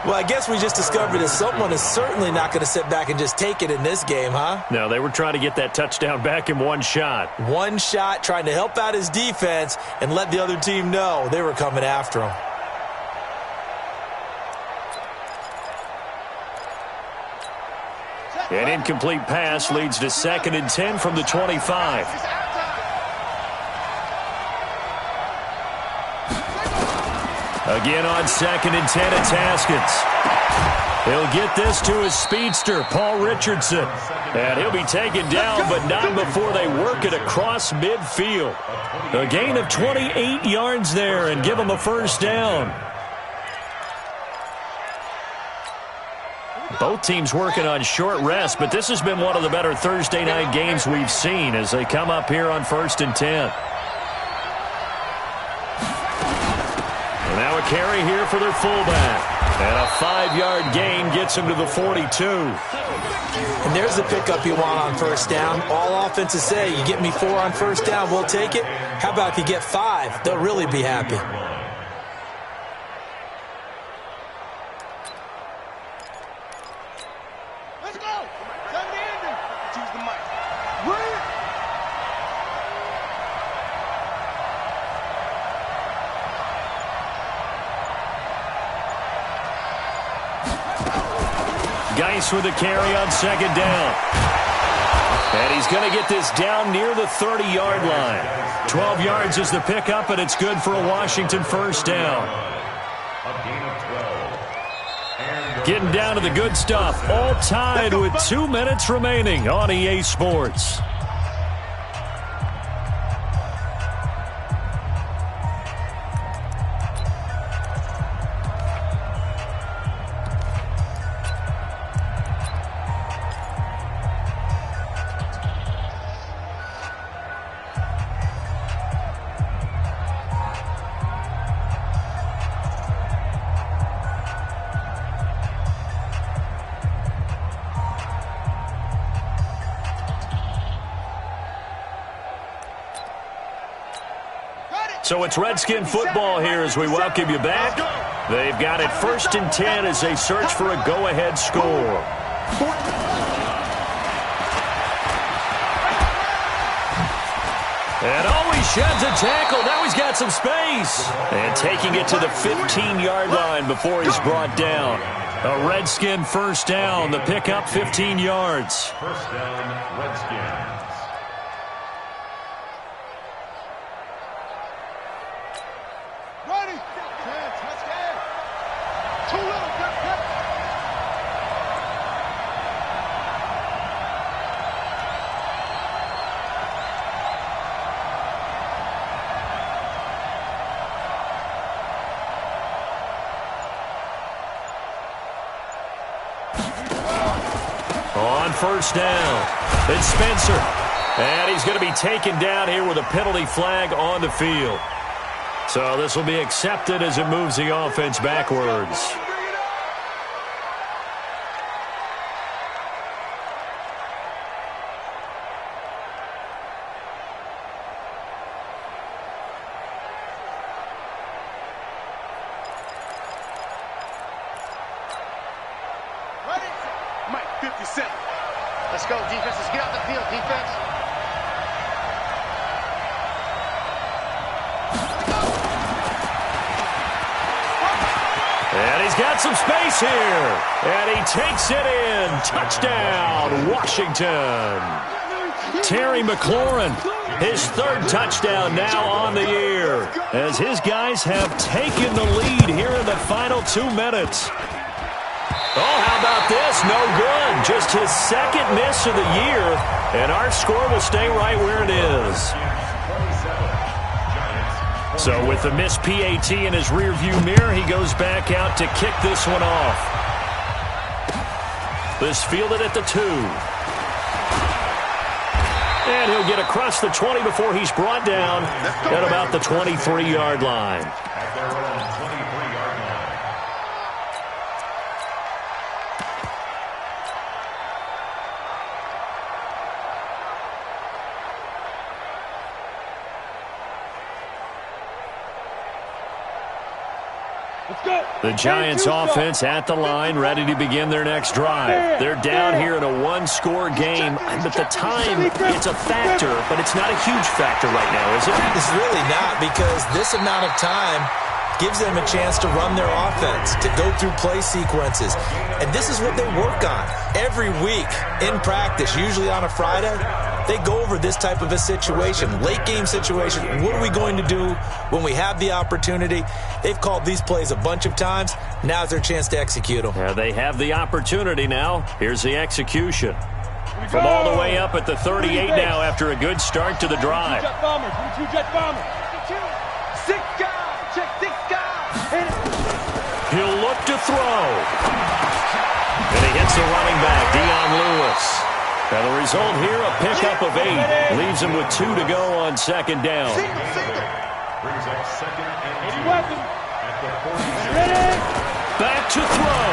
Well, I guess we just discovered that someone is certainly not going to sit back and just take it in this game, huh? No, they were trying to get that touchdown back in one shot. One shot, trying to help out his defense and let the other team know they were coming after him. An incomplete pass leads to 2nd and 10 from the 25. Again on 2nd and 10, it's Haskins. He'll get this to his speedster, Paul Richardson. And he'll be taken down, but not before they work it across midfield. A gain of 28 yards there and give him a 1st down. Both teams working on short rest, but this has been one of the better Thursday night games we've seen as they come up here on 1st and 10. Now a carry here for their fullback. And a 5-yard gain gets him to the 42. And there's the pickup you want on 1st down. All offenses say, you get me 4 on 1st down, we'll take it. How about if you get 5? They'll really be happy. Let's go. Tell me the ending. Choose the mic. Win. Geis with a carry on 2nd down. And he's going to get this down near the 30-yard line. 12 yards is the pickup, and it's good for a Washington 1st down. A gain of 12. Getting down to the good stuff. All tied with 2 minutes remaining on EA Sports. So it's Redskin football here as we welcome you back. They've got it 1st and 10 as they search for a go-ahead score. And oh, he He sheds a tackle. Now he's got some space. And taking it to the 15-yard line before he's brought down. A Redskin first down. The pickup 15 yards. First down, Redskins. Ready. Chance. Let's go. Too little. Get. On first down, it's Spencer. And he's going to be taken down here with a penalty flag on the field. So this will be accepted as it moves the offense backwards. Mike, 50 Cent. Let's go, defense. Let's get out the field, defense. And he's got some space here. And he takes it in. Touchdown, Washington. Terry McLaurin, his third touchdown now on the year, as his guys have taken the lead here in the final 2 minutes. Oh, how about this? No good. Just his second miss of the year, and our score will stay right where it is. So with the missed PAT in his rearview mirror, he goes back out to kick this one off. This fielded at the 2. And he'll get across the 20 before he's brought down at about the 23-yard line. At their own 23-yard line. The Giants offense at the line, ready to begin their next drive. They're down here in a 1-score game. At the time, it's a factor, but it's not a huge factor right now, is it? It's really not, because this amount of time gives them a chance to run their offense, to go through play sequences. And this is what they work on every week in practice, usually on a Friday. They go over this type of a situation, late game situation. What are we going to do when we have the opportunity? They've called these plays a bunch of times. Now's their chance to execute them. Yeah, they have the opportunity now. Here's the execution. From all the way up at the 38 now after a good start to the drive. Jet bombers. 2 jet bombers. 6 guys. Check 6 guys. He'll look to throw. And he hits the running back, Dion Lewis. Now the result here, a pickup of 8. Leaves him with 2 to go on second down. Brings up second and 2 at the 46. Back to throw.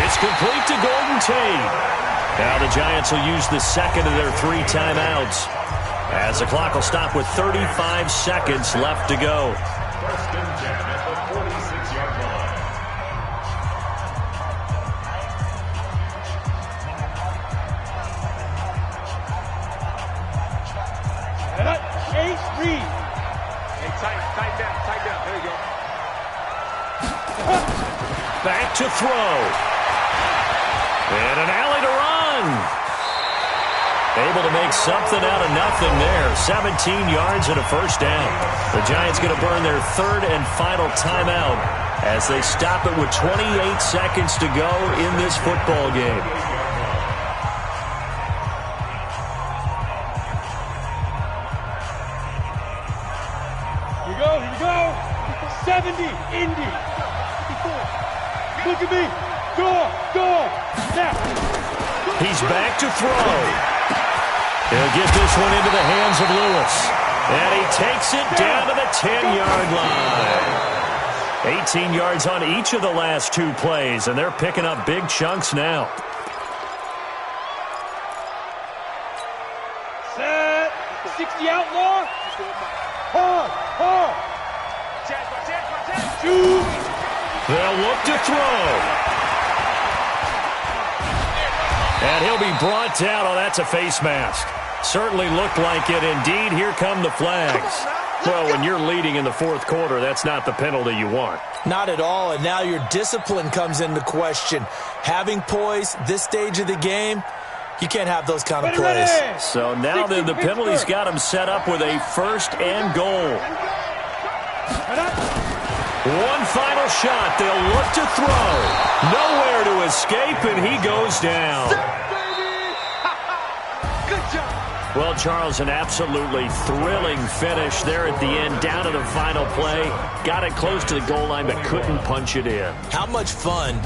It's complete to Golden Tate. Now the Giants will use the second of their 3 timeouts, as the clock will stop with 35 seconds left to go. First and 10 at the 46-yard line. Reed. Hey, tight down. There you go. Back to throw. And an alley to run. Able to make something out of nothing there. 17 yards and a first down. The Giants going to burn their 3rd and final timeout as they stop it with 28 seconds to go in this football game. Here we go. 70, Indy. 54. Look at me. Go. Now. He's back to throw. He'll get this one into the hands of Lewis. And he takes it down to the 10-yard line. 18 yards on each of the last 2 plays, and they're picking up big chunks now. Set. 60 outlaw. Hard. Shoot. They'll look to throw. And he'll be brought down. Oh, that's a face mask. Certainly looked like it. Indeed, here come the flags. Well, when you're leading in the fourth quarter, that's not the penalty you want. Not at all, and now your discipline comes into question. Having poise this stage of the game, you can't have those kind of plays. So now then the penalty's got him set up with a first and goal. One final shot. They'll look to throw. Nowhere to escape, and he goes down. Good job. Well, Charles, an absolutely thrilling finish there at the end, down to the final play. Got it close to the goal line, but couldn't punch it in. How much fun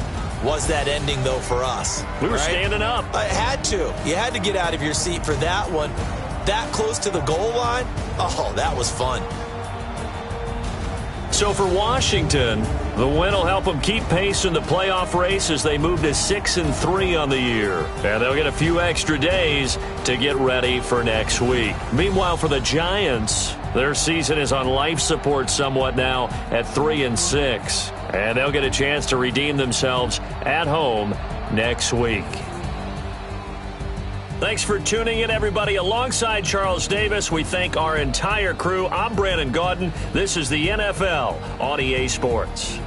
was that ending, though, for us? We were standing up. I had to. You had to get out of your seat for that one. That close to the goal line? Oh, that was fun. So for Washington, the win will help them keep pace in the playoff race as they move to 6-3 on the year. And they'll get a few extra days to get ready for next week. Meanwhile, for the Giants, their season is on life support somewhat now at 3-6. And they'll get a chance to redeem themselves at home next week. Thanks for tuning in, everybody. Alongside Charles Davis, we thank our entire crew. I'm Brandon Gaudin. This is the NFL on EA Sports.